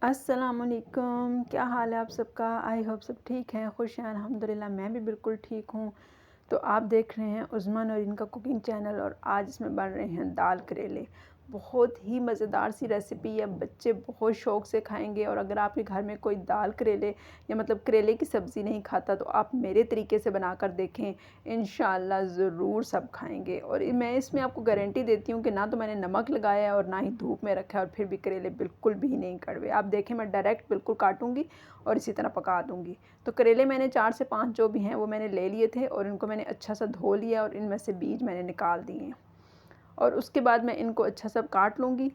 अस्सलामुअलैकुम, क्या हाल है आप सबका? आई होप सब ठीक हैं, खुश हैं। अल्हम्दुलिल्लाह मैं भी बिल्कुल ठीक हूँ। तो आप देख रहे हैं उज़्मा नौरीन का कुकिंग चैनल और आज इसमें बन रहे हैं दाल करेले। बहुत ही मज़ेदार सी रेसिपी है, बच्चे बहुत शौक़ से खाएंगे। और अगर आपके घर में कोई दाल करेले या मतलब करेले की सब्ज़ी नहीं खाता तो आप मेरे तरीके से बनाकर देखें, इंशाअल्लाह ज़रूर सब खाएंगे। और मैं इसमें आपको गारंटी देती हूँ कि ना तो मैंने नमक लगाया है और ना ही धूप में रखा है, और फिर भी करेले बिल्कुल भी नहीं कड़वे। आप देखें, मैं डायरेक्ट बिल्कुल काटूँगी और इसी तरह पका दूँगी। तो करेले मैंने 4 से 5 जो भी हैं वो मैंने ले लिए थे और इनको मैंने अच्छा सा धो लिया और इनमें से बीज मैंने निकाल दिए हैं। और उसके बाद मैं इनको अच्छा सा काट लूँगी।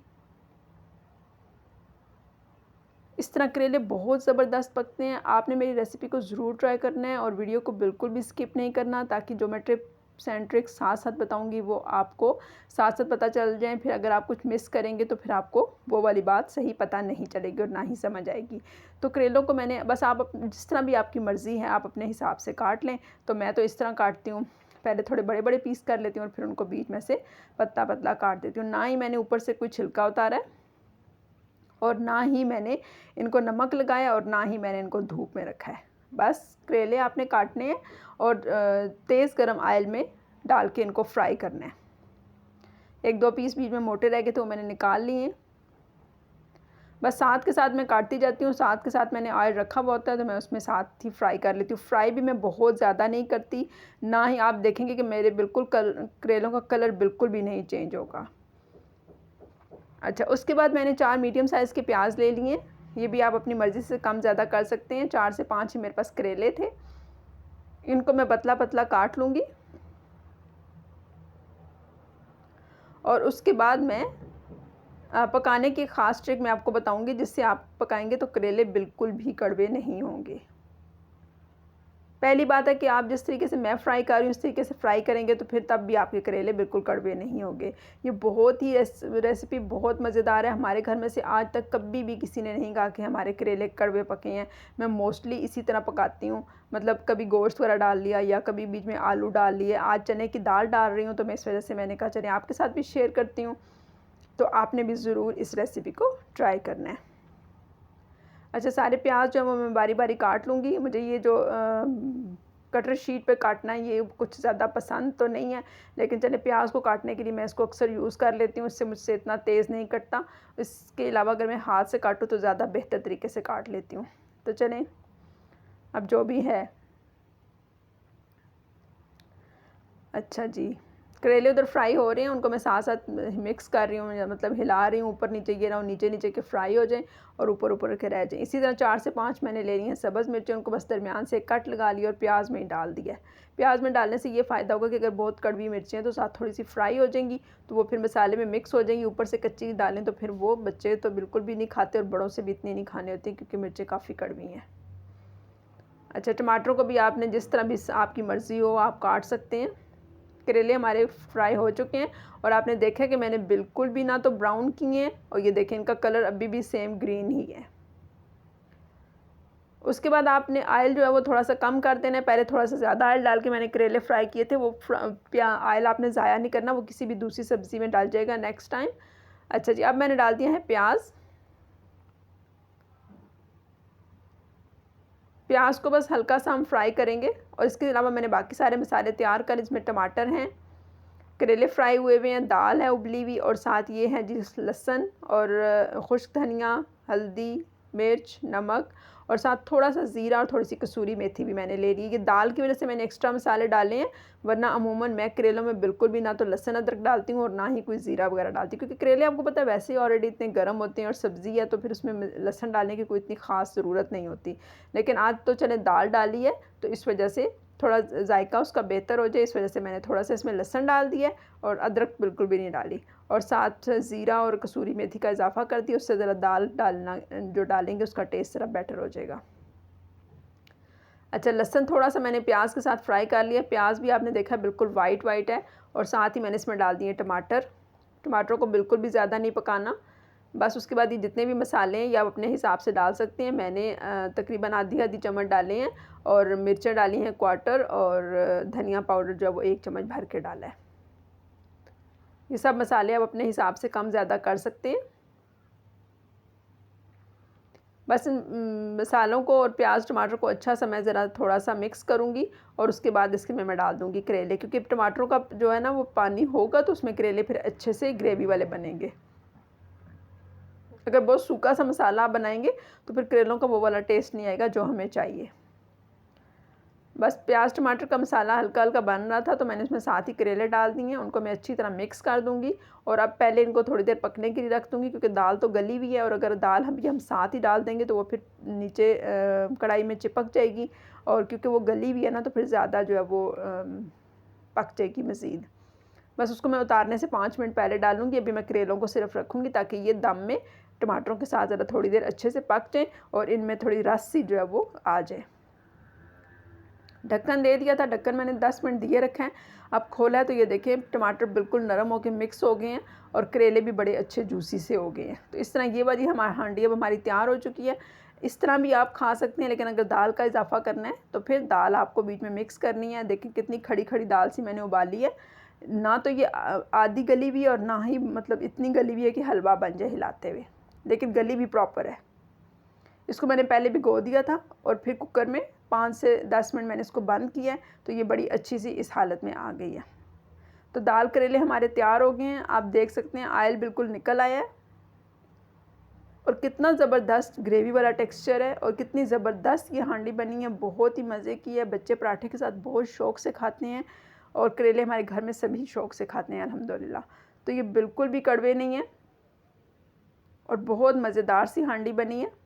इस तरह करेले बहुत ज़बरदस्त पकते हैं। आपने मेरी रेसिपी को ज़रूर ट्राई करना है और वीडियो को बिल्कुल भी स्किप नहीं करना, ताकि जो मैं टिप्स एंड ट्रिक्स साथ-साथ बताऊँगी वो आपको साथ-साथ पता चल जाएँ। फिर अगर आप कुछ मिस करेंगे तो फिर आपको वो वाली बात सही पता नहीं चलेगी और ना ही समझ आएगी। तो करेलों को मैंने बस आप जिस तरह भी आपकी मर्ज़ी है आप अपने हिसाब से काट लें। तो मैं तो इस तरह काटती हूँ, पहले थोड़े बड़े-बड़े पीस कर लेती हूँ और फिर उनको बीच में से पतला-पतला काट देती हूँ। ना ही मैंने ऊपर से कोई छिलका उतारा है और ना ही मैंने इनको नमक लगाया और ना ही मैंने इनको धूप में रखा है। बस करेले आपने काटने हैं और तेज़ गरम ऑयल में डाल के इनको फ्राई करना है। 1-2 पीस बीच में मोटे रह गए थे, वो मैंने निकाल लिए हैं। बस साथ के साथ मैं काटती जाती हूँ, साथ के साथ मैंने ऑयल रखा हुआ होता है तो मैं उसमें साथ ही फ्राई कर लेती हूँ। फ्राई भी मैं बहुत ज़्यादा नहीं करती, ना ही आप देखेंगे कि मेरे बिल्कुल करेलों का कलर बिल्कुल भी नहीं चेंज होगा। अच्छा, उसके बाद मैंने 4 मीडियम साइज़ के प्याज ले लिए। ये भी आप अपनी मर्ज़ी से कम ज़्यादा कर सकते हैं। 4 से 5 ही मेरे पास करेले थे। इनको मैं पतला-पतला काट लूँगी। और उसके बाद मैं पकाने की ख़ास ट्रिक मैं आपको बताऊँगी, जिससे आप पकाएँगे तो करेले बिल्कुल भी कड़वे नहीं होंगे। पहली बात है कि आप जिस तरीके से मैं फ्राई कर रही हूँ उस तरीके से फ्राई करेंगे तो फिर तब भी आपके करेले बिल्कुल कड़वे नहीं होंगे। ये बहुत ही रेसिपी बहुत मज़ेदार है। हमारे घर में से आज तक कभी भी किसी ने नहीं कहा कि हमारे करेले कड़वे पके हैं। मैं मोस्टली इसी तरह पकाती हूँ, मतलब कभी गोश्त वगैरह डाल लिया या कभी बीच में आलू डाल लिए। आज चने की दाल डाल रही हूँ तो मैं इस वजह से मैंने कहा चलिए आपके साथ भी शेयर करती हूँ। तो आपने भी ज़रूर इस रेसिपी को ट्राई करना है। अच्छा, सारे प्याज जो है वो मैं बारी-बारी काट लूँगी। मुझे ये जो कटर शीट पे काटना है ये कुछ ज़्यादा पसंद तो नहीं है, लेकिन चलिए प्याज को काटने के लिए मैं इसको अक्सर यूज़ कर लेती हूँ, इससे मुझसे इतना तेज़ नहीं कटता। इसके अलावा अगर मैं हाथ से काटूँ तो ज़्यादा बेहतर तरीके से काट लेती हूँ। तो चलें, अब जो भी है। अच्छा जी, करेले उधर फ्राई हो रहे हैं, उनको मैं साथ-साथ मिक्स कर रही हूँ, या मतलब हिला रही हूँ, ऊपर-नीचे ये ना नीचे-नीचे के फ्राई हो जाएँ और ऊपर-ऊपर के रह जाएँ। इसी तरह 4 से 5 मैंने ले ली हैं सब्ज़ मिर्चें, उनको बस दरमियान से कट लगा लिया और प्याज में ही डाल दिया है। प्याज में डालने से ये फ़ायदा होगा कि अगर बहुत कड़वी मिर्चें हैं तो साथ थोड़ी-सी फ्राई हो जाएँगी, तो वो फिर मसाले में मिक्स हो जाएँगी। ऊपर से कच्ची डालें तो फिर वो बच्चे तो बिल्कुल भी नहीं खाते और बड़ों से भी इतनी नहीं खाने होती, क्योंकि मिर्चें काफ़ी कड़वी हैं। अच्छा, टमाटरों को भी आपने जिस तरह भी आपकी मर्ज़ी हो आप काट सकते हैं। करेले हमारे फ्राई हो चुके हैं और आपने देखा कि मैंने बिल्कुल भी ना तो ब्राउन किए हैं, और ये देखें इनका कलर अभी भी सेम ग्रीन ही है। उसके बाद आपने ऑयल जो है वो थोड़ा-सा कम कर देना है। पहले थोड़ा-सा ज़्यादा ऑयल डाल के मैंने करेले फ्राई किए थे, वो ऑयल आपने ज़ाया नहीं करना, वो किसी भी दूसरी सब्ज़ी में डल जाएगा नेक्स्ट टाइम। अच्छा जी, अब मैंने डाल दिया है प्याज़। प्याज को बस हल्का-सा हम फ्राई करेंगे और इसके अलावा मैंने बाकी सारे मसाले तैयार कर, इसमें टमाटर हैं, करेले फ्राई हुए हुए हैं, दाल है उबली हुई, और साथ ये है जी लहसुन और खुश्क धनिया, हल्दी, मिर्च, नमक, और साथ थोड़ा-सा ज़ीरा और थोड़ी-सी कसूरी मेथी भी मैंने ले ली है। ये दाल की वजह से मैंने एक्स्ट्रा मसाले डाले हैं, वरना अमूमन मैं करेलों में बिल्कुल भी ना तो लहसुन अदरक डालती हूँ और ना ही कोई ज़ीरा वगैरह डालती हूँ, क्योंकि करेले आपको पता है वैसे ही ऑलरेडी इतने गर्म होते हैं और सब्ज़ी है तो फिर उसमें लहसुन डालने की कोई इतनी ख़ास ज़रूरत नहीं होती। लेकिन आज तो चले दाल डाली है तो इस वजह से थोड़ा जायका उसका बेहतर हो जाए, इस वजह से मैंने थोड़ा-सा इसमें लहसुन डाल दिया है और अदरक बिल्कुल भी नहीं डाली, और साथ ज़ीरा और कसूरी मेथी का इजाफ़ा कर दिया। उससे ज़रा दाल डालना जो डालेंगे उसका टेस्ट ज़रा बेटर हो जाएगा। अच्छा, लहसुन थोड़ा-सा मैंने प्याज के साथ फ्राई कर लिया। प्याज भी आपने देखा बिल्कुल वाइट है, और साथ ही मैंने इसमें डाल दिए टमाटर। टमाटरों को बिल्कुल भी ज़्यादा नहीं पकाना। बस उसके बाद ये जितने भी मसाले हैं ये आप अपने हिसाब से डाल सकते हैं। मैंने तकरीबन आधी-आधी चम्मच डाले हैं, और मिर्चें डाली हैं क्वार्टर, और धनिया पाउडर जो है वो 1 चम्मच भर के डाला है। ये सब मसाले आप अपने हिसाब से कम ज़्यादा कर सकते हैं। बस इन मसालों को और प्याज टमाटर को अच्छा सा मैं ज़रा थोड़ा सा मिक्स करूँगी और उसके बाद इसके में मैं डाल दूँगी करेले, क्योंकि टमाटरों का जो है ना वो पानी होगा तो उसमें करेले फिर अच्छे से ग्रेवी वाले बनेंगे। अगर बहुत सूखा सा मसाला आप बनाएंगे तो फिर करेलों का वो वाला टेस्ट नहीं आएगा जो हमें चाहिए। बस प्याज टमाटर का मसाला हल्का हल्का बन रहा था तो मैंने उसमें साथ ही करेले डाल दिए हैं, उनको मैं अच्छी तरह मिक्स कर दूंगी। और अब पहले इनको थोड़ी देर पकने के लिए रख दूंगी, क्योंकि दाल तो गली हुई है और अगर दाल हम साथ ही डाल देंगे तो वो फिर नीचे कढ़ाई में चिपक जाएगी, और क्योंकि वो गली हुई है ना तो फिर ज़्यादा जो है वो पक जाएगी मज़ीद। बस उसको मैं उतारने से 5 मिनट पहले डालूंगी। अभी मैं करेलों को सिर्फ रखूँगी ताकि ये दम में टमाटरों के साथ ज़रा थोड़ी देर अच्छे से पक जाए और इनमें थोड़ी रस सी जो है वो आ जाए। ढक्कन दे दिया था, ढक्कन मैंने 10 मिनट दिए रखे हैं। अब खोला है तो ये देखिए टमाटर बिल्कुल नरम होकर मिक्स हो गए हैं और करेले भी बड़े अच्छे जूसी से हो गए हैं। तो इस तरह ये वाली हमारी हांडी अब हमारी तैयार हो चुकी है। इस तरह भी आप खा सकते हैं, लेकिन अगर दाल का इजाफा करना है तो फिर दाल आपको बीच में मिक्स करनी है। देखिए कितनी खड़ी खड़ी दाल सी मैंने उबाली है, ना तो ये आधी गली हुई है और ना ही मतलब इतनी गली हुई है कि हलवा बन जाए हिलाते हुए, लेकिन गली भी प्रॉपर है। इसको मैंने पहले भिगो दिया था और फिर कुकर में 5 से 10 मिनट मैंने इसको बंद किया है, तो ये बड़ी अच्छी सी इस हालत में आ गई है। तो दाल करेले हमारे तैयार हो गए हैं। आप देख सकते हैं ऑयल बिल्कुल निकल आया है और कितना ज़बरदस्त ग्रेवी वाला टेक्सचर है और कितनी ज़बरदस्त ये हांडी बनी है, बहुत ही मज़े की है। बच्चे पराठे के साथ बहुत शौक़ से खाते हैं और करेले हमारे घर में सभी शौक़ से खाते हैं अल्हम्दुलिल्लाह। तो ये बिल्कुल भी कड़वे नहीं है और बहुत मज़ेदार सी हांडी बनी है।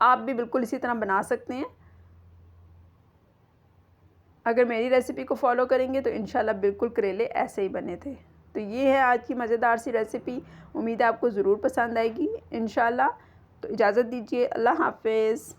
आप भी बिल्कुल इसी तरह बना सकते हैं। अगर मेरी रेसिपी को फॉलो करेंगे तो इंशाल्लाह बिल्कुल करेले ऐसे ही बने थे। तो ये है आज की मज़ेदार सी रेसिपी। उम्मीद है आपको ज़रूर पसंद आएगी इंशाल्लाह। तो इजाज़त दीजिए, अल्लाह हाफ़िज़।